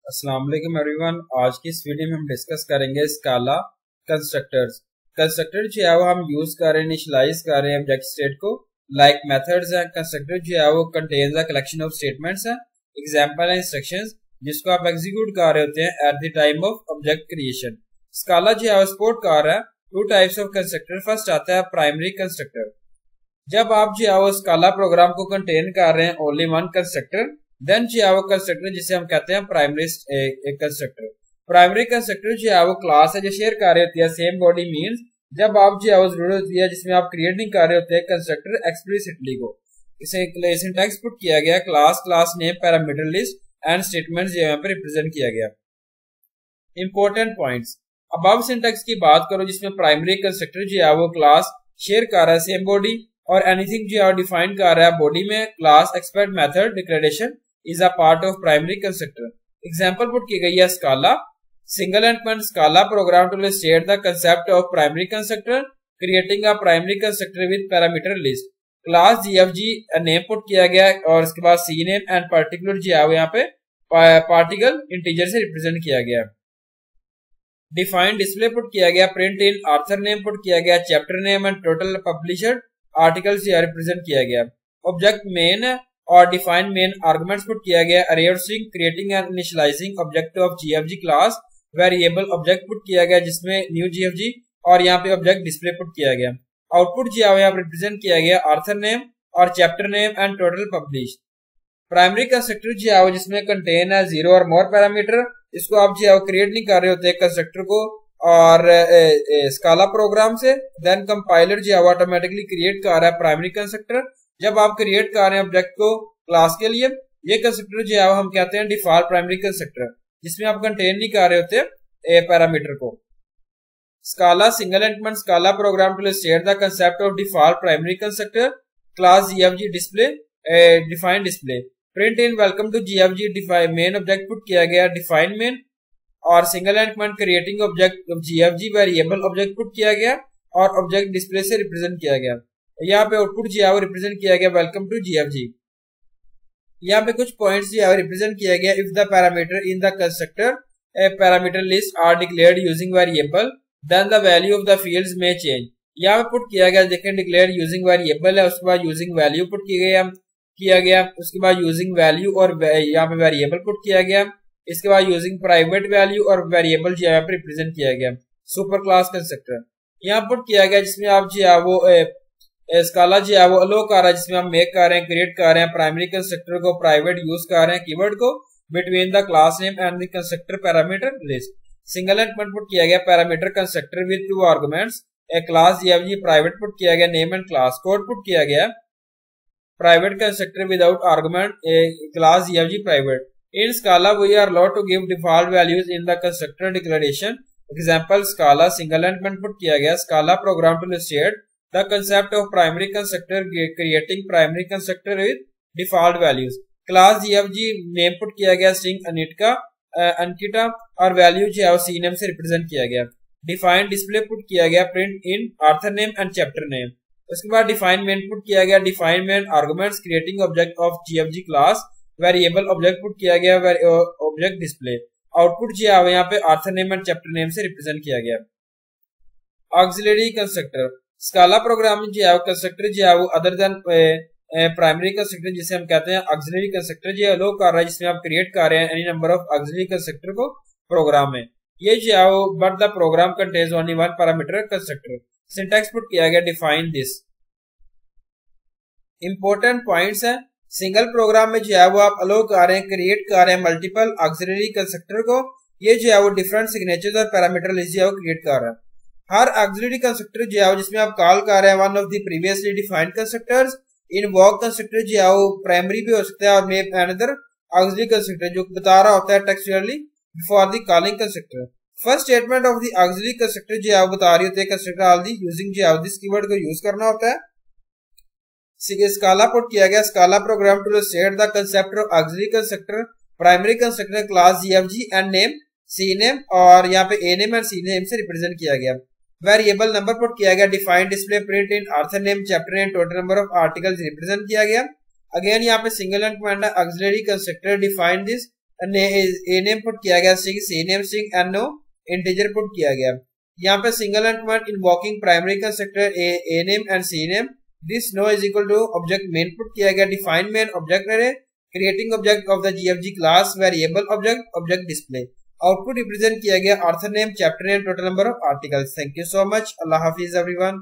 अस्सलाम वालेकुम एवरीवन। आज की इस वीडियो में हम डिस्कस करेंगे स्काला कंस्ट्रक्टर्स। कंस्ट्रक्टर जो है वो हम यूज कर रहे हैं, इनिशियलाइज कर रहे हैं ऑब्जेक्ट स्टेट को। लाइक मेथड्स हैं। कंस्ट्रक्टर जो है वो contains a collection of statements हैं, एग्जांपल है इंस्ट्रक्शंस जिसको आप एग्जीक्यूट कर रहे होते हैं at the time of object creation. स्काला जो है वो सपोर्ट कर रहा है two types of constructor. First आता है प्राइमरी कंस्ट्रक्टर। जब आप जो है वो स्काला प्रोग्राम को कंटेन कर रहे हैं ओनली वन कंस्ट्रक्टर, देन जो है वो कंस्ट्रक्टर जिसे हम कहते हैं प्राइमरी कंस्ट्रक्टर। प्राइमरी कंस्ट्रक्टर जो है वो क्लास है जो शेयर कर रहे होती है सेम बॉडी। मींस जब आप जो है वो जरूरत होती है जिसमें आप क्रिएट नहीं कर रहे होते हैं कंस्ट्रक्टर एक्सप्लिसिटली को, इसे सिंटैक्स पुट किया गया class, class name, parameter list and statement जो यहाँ पे रिप्रेजेंट किया गया। Important points. अब सिंटैक्स की बात करो जिसमें प्राइमरी कंस्ट्रक्टर जो है वो क्लास शेयर कर रहा है सेम बॉडी और एनीथिंग जो है डिफाइन कर रहा है बॉडी में। Class expect method declaration is a part of primary constructor. Example put की गई है Scala single and Scala program to state the concept of primary constructor creating a primary constructor with parameter list. Class gfg name put किया गया और इसके बाद C name and particular जो है यहाँ पे पार्टिकल इंटीजर से रिप्रेजेंट किया गया। डिफाइन डिस्प्ले पुट किया गया, print in author name put किया गया, chapter name and total publisher article से रिप्रेजेंट किया गया। ऑब्जेक्ट मेन और डिफाइन मेन आर्गुमेंट्स पुट किया गया। अरे of string creating and initialising object of GFG class variable object put किया गया जिसमें न्यू जीएफजी और यहाँ पे ऑब्जेक्ट डिस्प्ले पुट किया गया। आउटपुट जो है यहाँ रिप्रेजेंट किया गया ऑथर नेम और chapter name and total publish. Primary constructor जो है जिसमें कंटेन है 0 और मोर पैरामीटर, इसको आप जो है क्रिएट नहीं कर रहे होते कंस्ट्रक्टर को और स्काला प्रोग्राम से। देन कंपाइलर जो है ऑटोमेटिकली क्रिएट कर रहा है प्राइमरी कंस्ट्रक्टर। जब आप क्रिएट कर रहे हैं ऑब्जेक्ट को क्लास के लिए, ये कंस्ट्रक्टर जो है हम कहते हैं डिफॉल्ट प्राइमरी कंस्ट्रक्टर जिसमें आप कंटेन नहीं कर रहे होते पैरामीटर को। Scala single and Scala program to state the concept of default primary constructor class GFG display define display print in welcome to GFG define main object put किया गया define main और single and creating object GFG variable object put किया गया और object display से represent किया गया। यहाँ पे आउटपुट जो है रिप्रेजेंट किया गया वेलकम टू जीएफजी। यहाँ पे कुछ पॉइंट्स जो है रिप्रेजेंट किया गया। If the parameter in the constructor parameter list are declared using variable then the value of the fields में चेंज। यहाँ पे पुट किया गया, देखें डिक्लेयर यूजिंग वेरिएबल है, उसके बाद यूजिंग वैल्यू पुट किया गया, उसके बाद यूजिंग वैल्यू और यहाँ पे वेरिएबल पुट किया गया, इसके बाद यूजिंग प्राइवेट वैल्यू और वेरिएबल जो है पे रिप्रेजेंट किया गया। सुपर क्लास कंस्ट्रक्टर यहाँ पुट किया गया जिसमें आप जो है वो स्काला जो है वो अलो कर रहा है जिसमें हम मेक कर रहे हैं, क्रिएट कर रहे हैं प्राइमरी कंस्ट्रक्टर को, प्राइवेट यूज कर रहे हैं कीवर्ड को between the class name and the constructor parameter list. Single and put किया गया parameter constructor with 2 arguments, a class GFG private put किया गया, name and class code put किया गया, private constructor without argument, a class GFG private. In Scala we are allowed to give default values in the constructor declaration. Example स्काला single and put किया गया Scala program to state the concept of primary constructor creating primary constructor with default values. class gfg name put किया गया string अनकिटा और value जो है सी name से represent किया गया। डिफाइन डिस्प्ले पुट किया गया, print in author name and chapter name. उसके बाद डिफाइन मेन पुट किया गया, define main arguments creating object of GFG class variable object put किया गया, ऑब्जेक्ट डिस्प्ले। आउटपुट जो है यहाँ पे author name and chapter name से रिप्रेजेंट किया गया। ऑक्सिलरी कंस्ट्रक्टर स्काला प्रोग्राम जो है कंस्ट्रक्टर जो है वो अदर देन प्राइमरी कंस्ट्रक्टर जिसे हम कहते हैं ऑक्सिलरी कंस्ट्रक्टर जो अलो कर रहा है जिसमें आप क्रिएट कर रहे हैं any number of auxiliary constructor को प्रोग्राम में। ये जो है वो but the program contains only one parameter constructor. Syntax put किया गया डिफाइन दिस। इंपॉर्टेंट पॉइंट्स है। सिंगल प्रोग्राम में जो है वो आप अलो कर रहे हैं, क्रिएट कर रहे हैं मल्टीपल ऑक्सिलरी कंस्ट्रक्टर को। ये जो है वो डिफरेंट सिग्नेचर्स और पैरामीटर लिस्ट जो है वो क्रिएट कर रहा है। हर ऑक्सिलरी कंस्ट्रक्टर जो है जिसमें आप कॉल कर रहे हैं one of the previously defined constructors. Invoke constructor जो है वो प्राइमरी भी हो सकता है और मे अनदर ऑक्सिलरी कंस्ट्रक्टर जो बता रहा होता है textually before the calling constructor. First statement of the auxiliary constructor जो है बता रही होती है कंस्ट्रक्टर ऑल दी यूजिंग जो है दिस कीवर्ड को यूज करना होता है। स्काला पुट किया गया Scala program to state the concept of auxiliary constructor primary constructor class GFG and name C name और यहाँ पे A name and C name से रिप्रेजेंट किया गया। वेरिएबल नंबर पुट किया गया, define display print in author name chapter name total number of articles represent किया गया। अगेन यहाँ पे single and auxiliary constructor define this A name put किया गया, स्ट्रिंग सी नेम, स्ट्रिंग एनो इंटीजर पुट किया गया। यहाँ पे single and command invoking primary constructor A name and C name, this no is equal to object main put किया गया, define main object अरे, creating object of the GFG class variable object display. Output represent किया गया author name, chapter name, total number of articles. Thank you so much. अल्लाह हाफिज everyone.